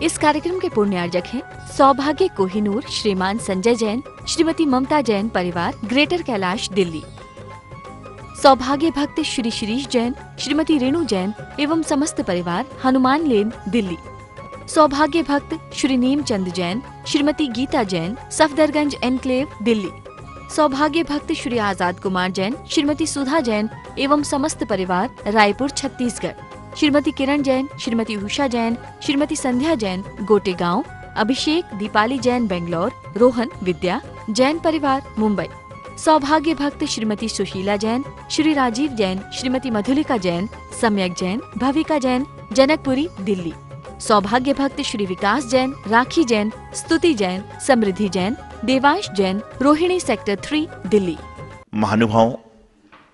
इस कार्यक्रम के पुण्यार्जक हैं सौभाग्य कोहिनूर, श्रीमान संजय जैन, श्रीमती ममता जैन परिवार, ग्रेटर कैलाश, दिल्ली। सौभाग्य भक्त श्री शिरीष जैन, श्रीमती रेणु जैन एवं समस्त परिवार, हनुमान लेन, दिल्ली। सौभाग्य भक्त श्री नीमचंद जैन, श्रीमती गीता जैन, सफदरगंज एनक्लेव, दिल्ली। सौभाग्य भक्त श्री आजाद कुमार जैन, श्रीमती सुधा जैन एवं समस्त परिवार, रायपुर, छत्तीसगढ़। श्रीमती किरण जैन, श्रीमती उषा जैन, श्रीमती संध्या जैन, गोटेगांव। अभिषेक दीपाली जैन, बेंगलोर। रोहन विद्या जैन परिवार, मुंबई। सौभाग्य भक्त श्रीमती सुशीला जैन, श्री राजीव जैन, श्रीमती मधुलिका जैन, सम्यक जैन, भविका जैन, जनकपुरी, दिल्ली। सौभाग्य भक्त श्री विकास जैन, राखी जैन, स्तुति जैन, समृद्धि जैन, देवांश जैन, रोहिणी, सेक्टर 3, दिल्ली। महानुभाव,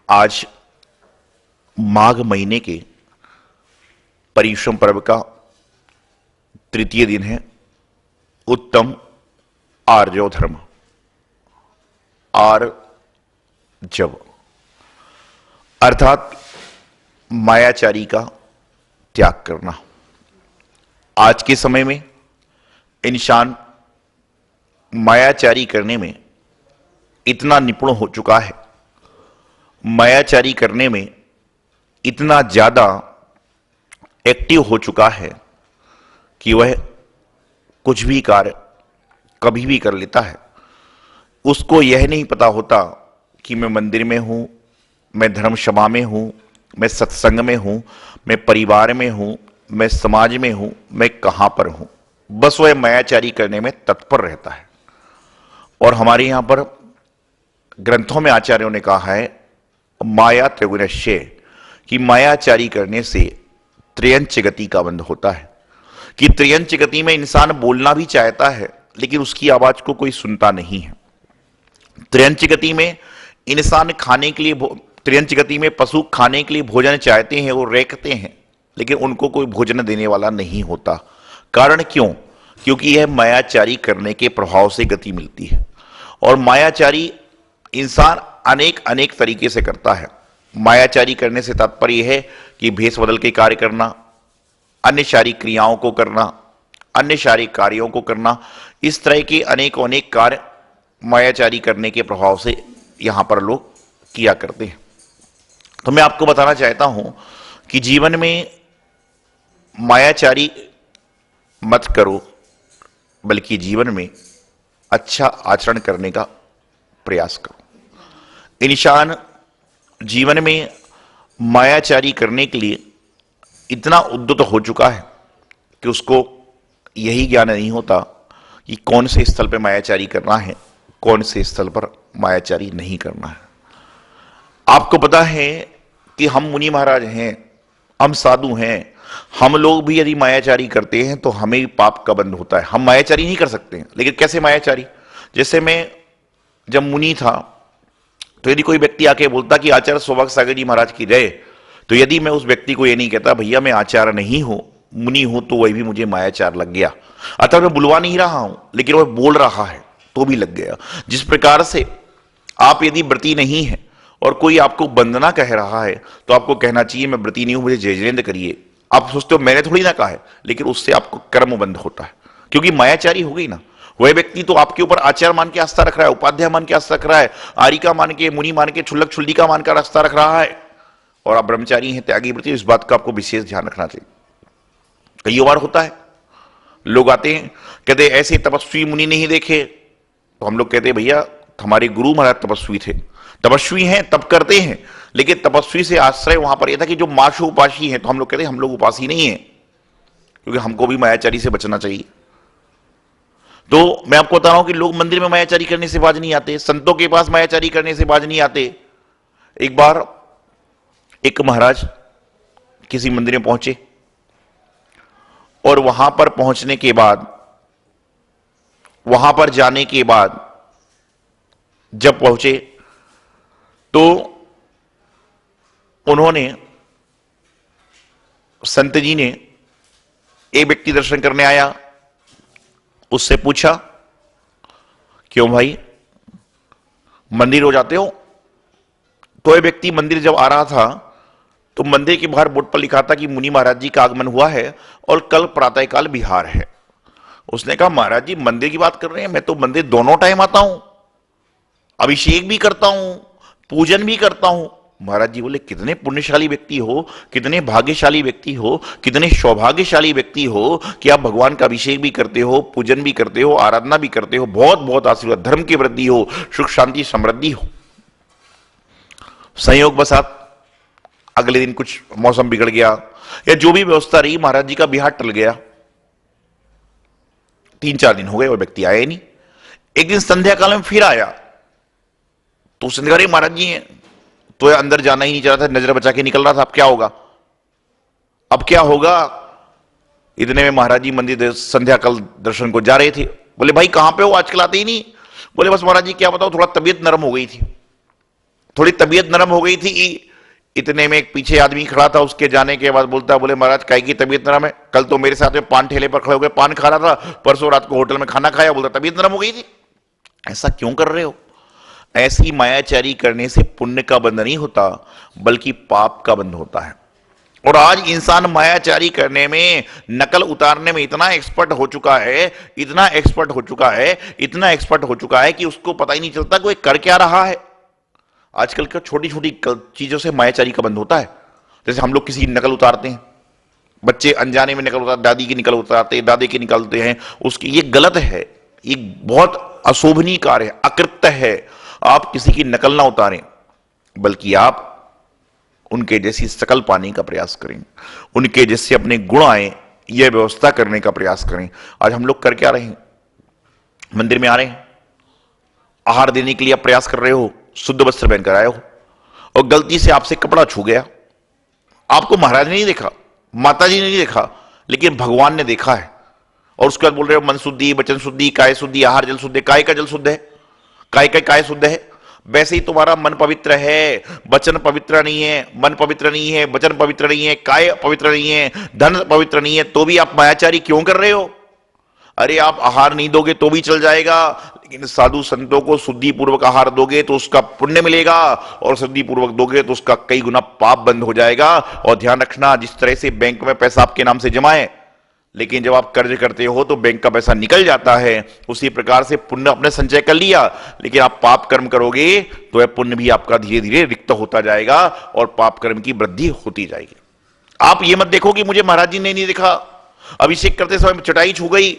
आज माघ महीने के परिश्रम पर्व का तृतीय दिन है। उत्तम आर्जव धर्म आर्जव अर्थात मायाचारी का त्याग करना। आज के समय में इंसान मायाचारी करने में इतना निपुण हो चुका है, मायाचारी करने में इतना ज्यादा एक्टिव हो चुका है कि वह कुछ भी कार्य कभी भी कर लेता है। उसको यह नहीं पता होता कि मैं मंदिर में हूं, मैं धर्मसभा में हूं, मैं सत्संग में हूं, मैं परिवार में हूं, मैं समाज में हूं, मैं कहां पर हूं। बस वह मायाचारी करने में तत्पर रहता है। और हमारे यहां पर ग्रंथों में आचार्यों ने कहा है माया त्रिगुणश्य, कि मायाचारी करने से त्रयंच गति का बंध होता है। कि त्रयंच गति में इंसान बोलना भी चाहता है लेकिन उसकी आवाज को कोई सुनता नहीं है। त्रयंच गति में इंसान खाने के लिए, त्रयंच गति में पशु खाने के लिए भोजन चाहते हैं, वो रेंकते हैं, लेकिन उनको कोई भोजन देने वाला नहीं होता। कारण क्यों? क्योंकि यह मायाचारी करने के प्रभाव से गति मिलती है। और मायाचारी इंसान अनेक अनेक तरीके से करता है। मायाचारी करने से तात्पर्य है कि भेष बदल के कार्य करना, अन्य शारीरिक क्रियाओं को करना, अन्य शारीरिक कार्यों को करना, इस तरह के अनेक अनेक कार्य मायाचारी करने के प्रभाव से यहां पर लोग किया करते हैं। तो मैं आपको बताना चाहता हूं कि जीवन में मायाचारी मत करो, बल्कि जीवन में अच्छा आचरण करने का प्रयास करो। इंसान जीवन में मायाचारी करने के लिए इतना उद्युक्त हो चुका है कि उसको यही ज्ञान नहीं होता कि कौन से स्थल पर मायाचारी करना है, कौन से स्थल पर मायाचारी नहीं करना है। आपको पता है कि हम मुनि महाराज हैं, हम साधु हैं, हम लोग भी यदि मायाचारी करते हैं तो हमें पाप का बंध होता है। हम मायाचारी नहीं कर सकते हैं, लेकिन कैसे मायाचारी? जैसे मैं जब मुनि था तो यदि कोई व्यक्ति आके बोलता कि आचार्य सौभाग्य सागर जी महाराज की जय, तो यदि मैं उस व्यक्ति को ये नहीं कहता भैया मैं आचार्य नहीं हूं, मुनि हूं, तो वही भी मुझे मायाचार लग गया। अतः मैं बुलवा नहीं रहा हूं, लेकिन वह बोल रहा है तो भी लग गया। जिस प्रकार से आप यदि व्रती नहीं है और कोई आपको वंदना कह रहा है तो आपको कहना चाहिए मैं व्रती नहीं हूं, मुझे जय जयेंद्र करिए। आप सोचते हो मैंने थोड़ी ना कहा है, लेकिन उससे आपको कर्म बंध होता है, क्योंकि मायाचारी हो गई ना। वह व्यक्ति तो आपके ऊपर आचार्य मान के आस्था रख रहा है, उपाध्याय मान के आस्था रख रहा है, आरिका मान के, मुनि मान के, छुल्लक छुल्लिका मान कर आस्था रख रहा है, और आप ब्रह्मचारी हैं, त्यागी व्रती। इस बात का आपको विशेष ध्यान रखना चाहिए। कई बार होता है लोग आते हैं कहते ऐसे तपस्वी मुनि नहीं देखे, तो हम लोग कहते भैया हमारे गुरु महाराज तपस्वी थे, तपस्वी हैं, तप करते हैं, लेकिन तपस्वी से आश्रय वहां पर यह था कि जो माशु उपासी है, तो हम लोग कहते हैं हम लोग उपासी नहीं है, क्योंकि हमको भी मायाचारी से बचना चाहिए। तो मैं आपको बता रहा हूं कि लोग मंदिर में मायाचारी करने से बाज नहीं आते, संतों के पास मायाचारी करने से बाज नहीं आते। एक बार एक महाराज किसी मंदिर में पहुंचे और वहां पर पहुंचने के बाद, वहां पर जाने के बाद जब पहुंचे तो उन्होंने, संत जी ने, एक व्यक्ति दर्शन करने आया, उससे पूछा क्यों भाई मंदिर हो जाते हो? तो यह व्यक्ति मंदिर जब आ रहा था तो मंदिर के बाहर बोर्ड पर लिखा था कि मुनि महाराज जी का आगमन हुआ है और कल प्रातःकाल विहार है। उसने कहा महाराज जी मंदिर की बात कर रहे हैं, मैं तो मंदिर दोनों टाइम आता हूं, अभिषेक भी करता हूं, पूजन भी करता हूं। महाराज जी बोले कितने पुण्यशाली व्यक्ति हो, कितने भाग्यशाली व्यक्ति हो, कितने सौभाग्यशाली व्यक्ति हो कि आप भगवान का अभिषेक भी करते हो, पूजन भी करते हो, आराधना भी करते हो। बहुत बहुत आशीर्वाद, धर्म की वृद्धि हो, सुख शांति समृद्धि हो। संयोग बसात अगले दिन कुछ मौसम बिगड़ गया या जो भी व्यवस्था रही, महाराज जी का बिहार टल गया। 3-4 दिन हो गए, वो व्यक्ति आया ही नहीं। एक दिन संध्या काल में फिर आया तो उसने कहा महाराज जी हैं तो अंदर जाना ही नहीं चाह रहा था, नजर बचा के निकल रहा था। अब क्या होगा, अब क्या होगा। इतने में महाराज जी मंदिर संध्या काल दर्शन को जा रहे थे। बोले भाई कहां पे हो, आजकल आते ही नहीं। बोले बस महाराज जी क्या बताओ, थोड़ा तबीयत नरम हो गई थी, थोड़ी तबीयत नरम हो गई थी। इतने में एक पीछे आदमी खड़ा था, उसके जाने के बाद बोलता बोले महाराज काहे की तबीयत नरम है, कल तो मेरे साथ में पान ठेले पर खड़े होकर पान खा रहा था, परसों रात को होटल में खाना खाया, बोलता तबीयत नरम हो गई थी। ऐसा क्यों कर रहे हो। ऐसी मायाचारी करने से पुण्य का बंध नहीं होता बल्कि पाप का बंध होता है। और आज इंसान मायाचारी करने में, नकल उतारने में इतना एक्सपर्ट हो चुका है, इतना एक्सपर्ट हो चुका है, इतना एक्सपर्ट हो चुका है कि उसको पता ही नहीं चलता कोई कर क्या रहा है। आजकल का छोटी छोटी चीजों से मायाचारी का बंध होता है। जैसे हम लोग किसी की नकल उतारते हैं, बच्चे अनजाने में नकल उतारते, दादी की नकल उतारते हैं, दादे की निकालते हैं उसकी, ये गलत है, ये बहुत अशोभनीय कार्य है, अकृत्य है। आप किसी की नकल ना उतारें बल्कि आप उनके जैसी शकल पाने का प्रयास करें, उनके जैसे अपने गुण आए यह व्यवस्था करने का प्रयास करें। आज हम लोग कर क्या रहे हैं, मंदिर में आ रहे हैं, आहार देने के लिए आप प्रयास कर रहे हो, शुद्ध वस्त्र पहनकर आए हो और गलती से आपसे कपड़ा छू गया। आपको महाराज ने नहीं देखा, माता जी ने नहीं देखा, लेकिन भगवान ने देखा है। और उसके बाद बोल रहे हो मन शुद्धि, वचन शुद्धि, काय शुद्धि, आहार जल शुद्ध है। काय का जल शुद्ध है, काय शुद्ध है। वैसे ही तुम्हारा मन पवित्र है, वचन पवित्र नहीं है, मन पवित्र नहीं है, वचन पवित्र नहीं है, काय पवित्र नहीं है, धन पवित्र नहीं है, तो भी आप मायाचारी क्यों कर रहे हो। अरे आप आहार नहीं दोगे तो भी चल जाएगा, लेकिन साधु संतों को शुद्धि पूर्वक आहार दोगे तो उसका पुण्य मिलेगा, और शुद्धि पूर्वक दोगे तो उसका कई गुना पाप बंद हो जाएगा। और ध्यान रखना, जिस तरह से बैंक में पैसा आपके नाम से जमा है, लेकिन जब आप कर्ज करते हो तो बैंक का पैसा निकल जाता है, उसी प्रकार से पुण्य अपने संचय कर लिया, लेकिन आप पाप कर्म करोगे तो यह पुण्य भी आपका धीरे धीरे रिक्त होता जाएगा और पाप कर्म की वृद्धि होती जाएगी। आप ये मत देखो कि मुझे महाराज जी ने नहीं देखा, अभिषेक करते समय चटाई छू गई।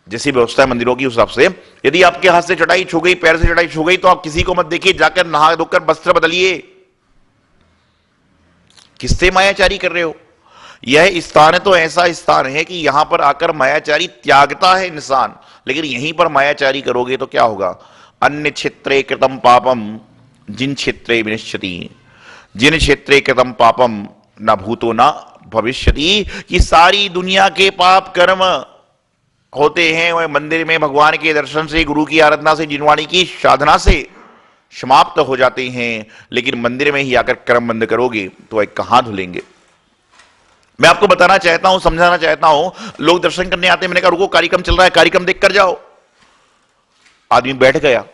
जैसी व्यवस्था है मंदिरों की उस हिसाब से, यदि आपके हाथ से चटाई छू गई, पैर से चटाई छू गई, तो आप किसी को मत देखिए, जाकर नहा धोकर वस्त्र बदलिए। किससे मायाचारी कर रहे हो। यह स्थान तो ऐसा स्थान है कि यहां पर आकर मायाचारी त्यागता है इंसान, लेकिन यहीं पर मायाचारी करोगे तो क्या होगा। अन्य क्षेत्रे कृतम पापम जिन क्षेत्रे विनश्यति, जिन क्षेत्रे कृतम पापम न भूतो न भविष्यति। कि सारी दुनिया के पाप कर्म होते हैं वह मंदिर में भगवान के दर्शन से, गुरु की आराधना से, जिनवाणी की साधना से समाप्त हो जाते हैं, लेकिन मंदिर में ही आकर कर्म बंद करोगे तो वह कहां धुलेंगे। मैं आपको बताना चाहता हूं, समझाना चाहता हूं। लोग दर्शन करने आते हैं, मैंने कहा रुको कार्यक्रम चल रहा है, कार्यक्रम देख कर जाओ। आदमी बैठ गया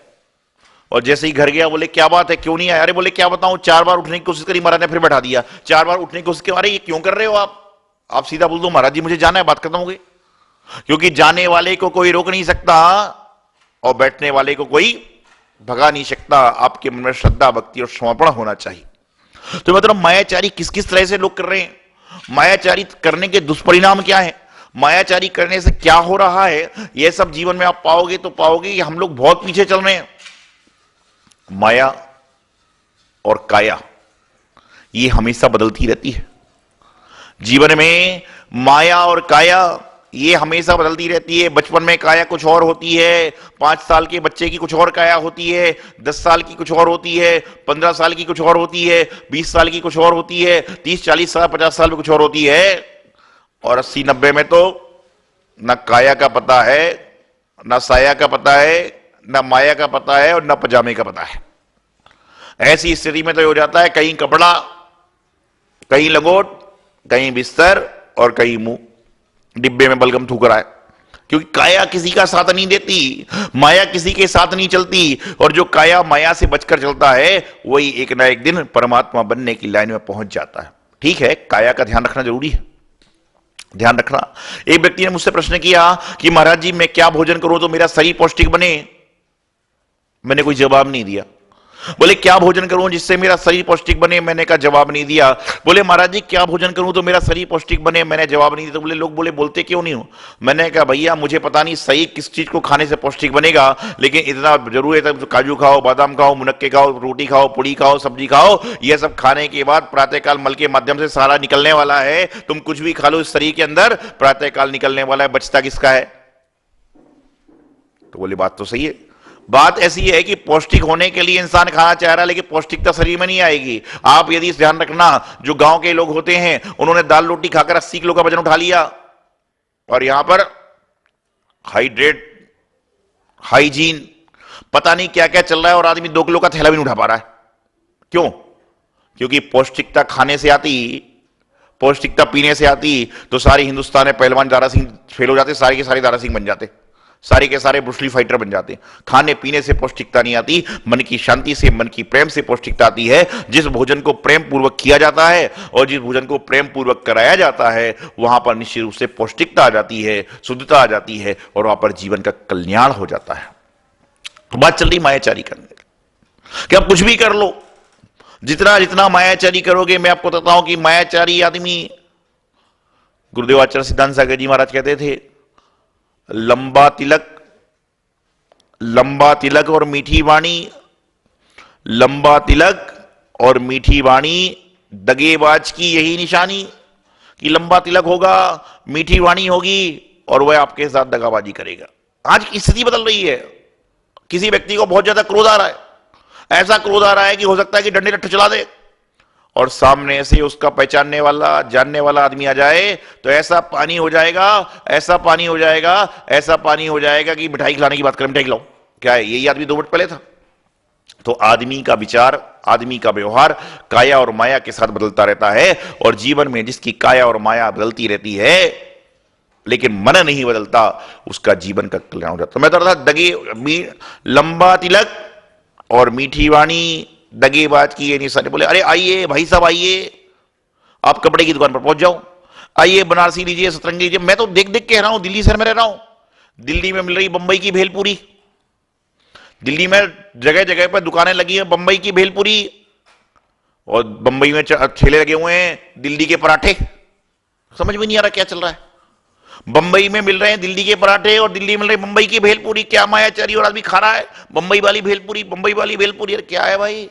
और जैसे ही घर गया बोले क्या बात है, क्यों नहीं आया। अरे बोले क्या बताऊं, 4 बार उठने की कोशिश करी, महाराज ने फिर बैठा दिया। 4 बार उठने की कोशिश की, अरे ये क्यों कर रहे हो आप सीधा बोल दो महाराज जी मुझे जाना है, बात खत्म हो गई। क्योंकि जाने वाले को कोई रोक नहीं सकता और बैठने वाले को कोई भगा नहीं सकता। आपके मन में श्रद्धा, भक्ति और समर्पण होना चाहिए। तो मतलब मायाचारी किस किस तरह से लोग कर रहे हैं, मायाचारी करने के दुष्परिणाम क्या है, मायाचारी करने से क्या हो रहा है, यह सब जीवन में आप पाओगे तो पाओगे कि हम लोग बहुत पीछे चल रहे हैं। माया और काया ये हमेशा बदलती रहती है। जीवन में माया और काया ये हमेशा बदलती रहती है। बचपन में काया कुछ और होती है, 5 साल के बच्चे की कुछ और काया होती है, 10 साल की कुछ और होती है, 15 साल की कुछ और होती है, 20 साल की कुछ और होती है, 30, 40 साल, 50 साल में कुछ और होती है, और 80, 90 में तो न काया का पता है, न साया का पता है, न माया का पता है और न पजामे का पता है। ऐसी स्थिति में तो हो जाता है कहीं कपड़ा, कहीं लंगोट, कहीं बिस्तर और कहीं मुंह डिब्बे में बलगम थूक रहा है। क्योंकि काया किसी का साथ नहीं देती, माया किसी के साथ नहीं चलती, और जो काया माया से बचकर चलता है वही एक ना एक दिन परमात्मा बनने की लाइन में पहुंच जाता है। ठीक है, काया का ध्यान रखना जरूरी है, ध्यान रखना। एक व्यक्ति ने मुझसे प्रश्न किया कि महाराज जी मैं क्या भोजन करूं तो मेरा शरीर पौष्टिक बने। मैंने कोई जवाब नहीं दिया। बोले क्या भोजन करूं जिससे मेरा शरीर पौष्टिक बने। मैंने कहा जवाब नहीं दिया। बोले महाराज जी क्या भोजन करूं तो मेरा शरीर पौष्टिक बने। मैंने जवाब नहीं दिया। तो बोले लोग बोले बोलते क्यों नहीं हो। मैंने कहा भैया मुझे पता नहीं सही किस चीज को खाने से पौष्टिक बनेगा, लेकिन इतना जरूर है तो काजू खाओ, बादाम खाओ, मुनक्के खाओ, रोटी खाओ, पूड़ी खाओ, सब्जी खाओ। यह सब खाने के बाद प्रातःकाल मल के माध्यम से सारा निकलने वाला है। तुम कुछ भी खा लो इस शरीर के अंदर प्रातःकाल निकलने वाला है, बचता किसका है। तो बोले बात तो सही है। बात ऐसी है कि पौष्टिक होने के लिए इंसान खाना चाह रहा है, लेकिन पौष्टिकता शरीर में नहीं आएगी। आप यदि ध्यान रखना, जो गांव के लोग होते हैं उन्होंने दाल रोटी खाकर 80 किलो का वजन उठा लिया, और यहां पर हाइड्रेट, हाइजीन, पता नहीं क्या क्या चल रहा है, और आदमी 2 किलो का थैला भी नहीं उठा पा रहा है। क्यों? क्योंकि पौष्टिकता खाने से आती, पौष्टिकता पीने से आती तो सारे हिंदुस्तान में पहलवान दारा सिंह फेल हो जाते, सारे के सारे दारा सिंह बन जाते, सारे के सारे ब्रूस ली फाइटर बन जाते। खाने पीने से पौष्टिकता नहीं आती, मन की शांति से, मन की प्रेम से पौष्टिकता आती है। जिस भोजन को प्रेम पूर्वक किया जाता है और जिस भोजन को प्रेम पूर्वक कराया जाता है वहां पर निश्चित रूप से पौष्टिकता आ जाती है, शुद्धता आ जाती है, और वहां पर जीवन का कल्याण हो जाता है। तो बात चल रही मायाचारी करने की कि आप कुछ भी कर लो, जितना जितना मायाचारी करोगे, मैं आपको बताता हूं कि मायाचारी आदमी, गुरुदेव आचार्य सिद्धांत सागर जी महाराज कहते थे, लंबा तिलक और मीठी वाणी, लंबा तिलक और मीठी वाणी दगेबाज की यही निशानी। कि लंबा तिलक होगा, मीठी वाणी होगी, और वह आपके साथ दगाबाजी करेगा। आज की स्थिति बदल रही है। किसी व्यक्ति को बहुत ज्यादा क्रोध आ रहा है, ऐसा क्रोध आ रहा है कि हो सकता है कि डंडे लट्ठे चला दे, और सामने से उसका पहचानने वाला, जानने वाला आदमी आ जाए तो ऐसा पानी हो जाएगा, ऐसा पानी हो जाएगा, ऐसा पानी हो जाएगा कि मिठाई खिलाने की बात करें, मिठाई खिलाओ, क्या है यही आदमी 2 मिनट पहले था। तो आदमी का विचार, आदमी का व्यवहार काया और माया के साथ बदलता रहता है, और जीवन में जिसकी काया और माया बदलती रहती है लेकिन मन नहीं बदलता, उसका जीवन का कल्याण हो जाता। मैं तो रहा लंबा तिलक और मीठी वाणी दगेबाज की ये निशानी। बोले अरे आइए भाई साहब, आइए, आप कपड़े की दुकान पर पहुंच जाओ, आइए बनारसी लीजिए, सतरंगी लीजिए। मैं तो देख देख के रहा हूं, दिल्ली शहर में रह रहा हूं, दिल्ली में मिल रही बंबई की भेलपुरी, दिल्ली में जगह जगह पर दुकानें लगी हैं बंबई की भेलपुरी, और बंबई में ठेले लगे हुए हैं दिल्ली के पराठे। समझ में नहीं आ रहा क्या चल रहा है। बंबई में मिल रहे हैं दिल्ली के पराठे और दिल्ली मिल रही बंबई की भेलपुरी। क्या मायाचारी और आदमी खा रहा है बंबई वाली भेलपुरी, बंबई वाली भेलपुरी। अरे क्या है भाई,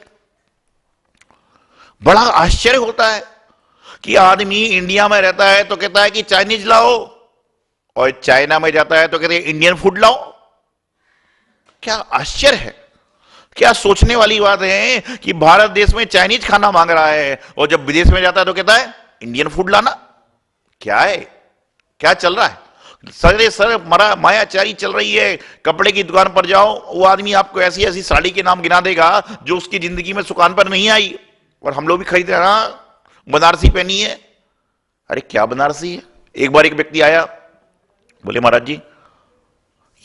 बड़ा आश्चर्य होता है कि आदमी इंडिया में रहता है तो कहता है कि चाइनीज लाओ, और चाइना में जाता है तो कहते हैं इंडियन फूड लाओ। क्या आश्चर्य है, क्या सोचने वाली बात है कि भारत देश में चाइनीज खाना मांग रहा है, और जब विदेश में जाता है तो कहता है इंडियन फूड लाना। क्या है, क्या चल रहा है। सरे सर मरा मायाचारी चल रही है। कपड़े की दुकान पर जाओ, वो आदमी आपको ऐसी ऐसी साड़ी के नाम गिना देगा जो उसकी जिंदगी में दुकान पर नहीं आई, और हम लोग भी खरीद रहे हैं, बनारसी पहनी है। अरे क्या बनारसी है। एक बार एक व्यक्ति आया, बोले महाराज जी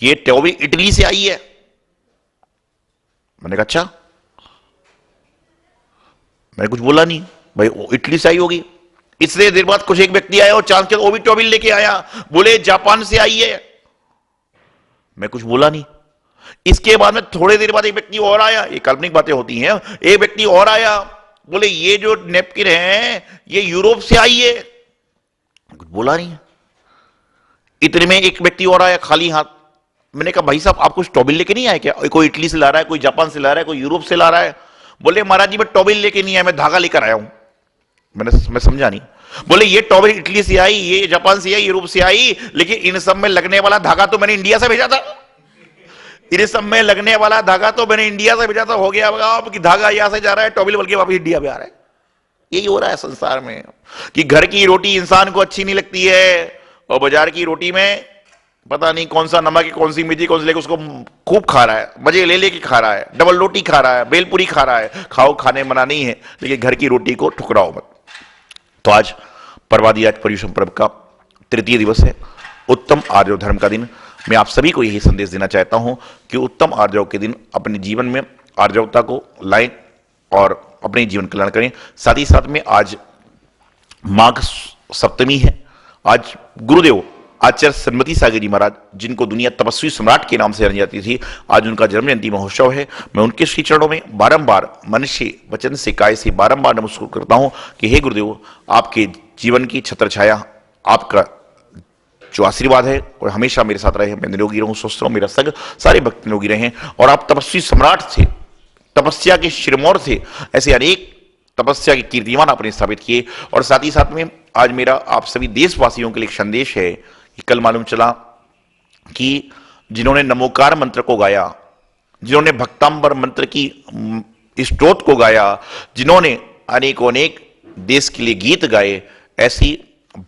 ये टॉवेल इटली से आई है। मैंने कहा अच्छा। मैंने कुछ बोला नहीं, भाई इटली से आई होगी। इसलिए देर बाद कुछ एक व्यक्ति आया और चांस के वो भी टॉवेल लेके आया, बोले जापान से आई है। मैं कुछ बोला नहीं। इसके बाद में थोड़ी देर बाद एक व्यक्ति और आया, ये काल्पनिक बातें होती हैं, एक व्यक्ति और आया, बोले ये जो नेपकिन है ये यूरोप से आई है। कुछ बोला नहीं। इतने में एक व्यक्ति और आया खाली हाथ। मैंने कहा भाई साहब आप कुछ टॉवेल लेके नहीं आए क्या। कोई इटली से ला रहा है, कोई जापान से ला रहा है, कोई यूरोप से ला रहा है। बोले महाराज जी मैं टॉवेल लेके नहीं आया, मैं धागा लेकर आया हूं। मैं समझा नहीं। बोले ये टॉवेल इटली से आई, ये जापान से आई, यूरोप से आई, लेकिन इन सब में लगने वाला धागा तो मैंने इंडिया से भेजा था। इन सब में लगने वाला धागा तो मैंने इंडिया से भेजा था। हो गया अब कि धागा यहां से जा रहा है, टॉवेल बल्कि वापस इंडिया में आ रहा है। यही हो रहा है संसार में कि घर की रोटी इंसान को अच्छी नहीं लगती है, और बाजार की रोटी में पता नहीं कौन सा नमक, कौन सी मिर्ची, कौन सी लेकर उसको खूब खा रहा है, मजे ले लेके खा रहा है, डबल रोटी खा रहा है, बेलपूरी खा रहा है। खाओ, खाने मना नहीं है, लेकिन घर की रोटी को ठुकराओ मत। तो आज परवादी आज पर्युषण पर्व का तृतीय दिवस है, उत्तम आर्जव धर्म का दिन। मैं आप सभी को यही संदेश देना चाहता हूं कि उत्तम आर्जव के दिन अपने जीवन में आर्जवता को लाएं और अपने जीवन कल्याण करें। साथ ही साथ में आज माघ सप्तमी है। आज गुरुदेव आचार्य सन्मति सागर जी महाराज, जिनको दुनिया तपस्वी सम्राट के नाम से जानी जाती थी, आज उनका जन्म जयंती महोत्सव है। मैं उनके श्री चरणों में बारंबार मन से, वचन से, काय से बारंबार नमस्कार करता हूं कि हे गुरुदेव, आपके जीवन की छत्र छाया, आपका जो आशीर्वाद है और हमेशा मेरे साथ रहे। मैं निरोगी रहूं, स्वस्थ रहूं, मेरा संग सारे भक्त निरोगी रहें। और आप तपस्वी सम्राट थे, तपस्या के शिरमौर थे, ऐसे अनेक तपस्या के कीर्तिमान आपने स्थापित किए। और साथ ही साथ में आज मेरा आप सभी देशवासियों के लिए एक संदेश है कि कल मालूम चला कि जिन्होंने नमोकार मंत्र को गाया, जिन्होंने भक्तांबर मंत्र की स्तोत्र को गाया, जिन्होंने अनेकों अनेक देश के लिए गीत गाए, ऐसी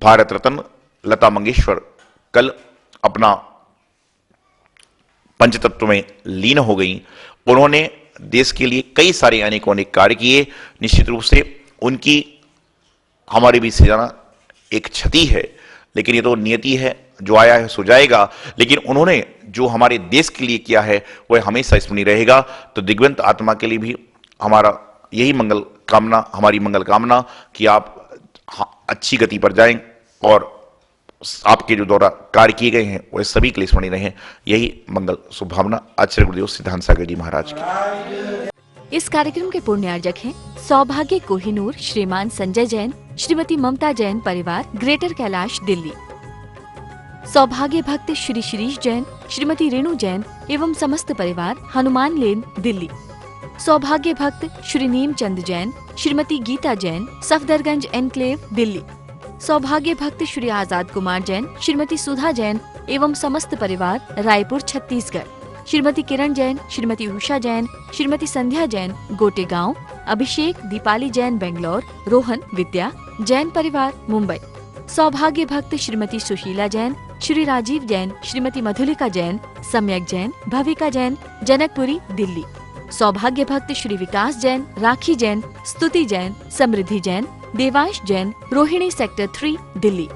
भारत रत्न लता मंगेशकर कल अपना पंचतत्व में लीन हो गई। उन्होंने देश के लिए कई सारे अनेकों अनेक कार्य किए। निश्चित रूप से उनकी हमारे बीच से जाना एक क्षति है, लेकिन ये तो नियति है, जो आया है सो जाएगा। लेकिन उन्होंने जो हमारे देश के लिए किया है वह हमेशा स्मरणीय रहेगा। तो दिग्वंत आत्मा के लिए भी हमारा यही मंगल कामना, हमारी मंगल कामना कि आप अच्छी गति पर जाएं और आपके जो द्वारा कार्य किए गए हैं वह सभी के लिए स्मरणीय रहें। यही मंगल शुभकामना आचार्य गुरुदेव सिद्धांत सागर जी महाराज की। इस कार्यक्रम के पुण्यार्जक हैं सौभाग्य कोहिनूर, श्रीमान संजय जैन, श्रीमती ममता जैन परिवार, ग्रेटर कैलाश, दिल्ली। सौभाग्य भक्त श्री शिरीष जैन, श्रीमती रेणु जैन एवं समस्त परिवार, हनुमान लेन, दिल्ली। सौभाग्य भक्त श्री नीमचंद जैन, श्रीमती गीता जैन, सफदरगंज एनक्लेव, दिल्ली। सौभाग्य भक्त श्री आजाद कुमार जैन, श्रीमती सुधा जैन एवं समस्त परिवार, रायपुर, छत्तीसगढ़। श्रीमती किरण जैन, श्रीमती उषा जैन, श्रीमती संध्या जैन, गोटेगांव। अभिषेक, दीपाली जैन, बेंगलोर। रोहन, विद्या जैन परिवार, मुंबई। सौभाग्य भक्त श्रीमती सुशीला जैन, श्री राजीव जैन, श्रीमती मधुलिका जैन, सम्यक जैन, भविका जैन, जनकपुरी, दिल्ली। सौभाग्य भक्त श्री विकास जैन, राखी जैन, स्तुति जैन, समृद्धि जैन, देवांश जैन, रोहिणी सेक्टर 3, दिल्ली।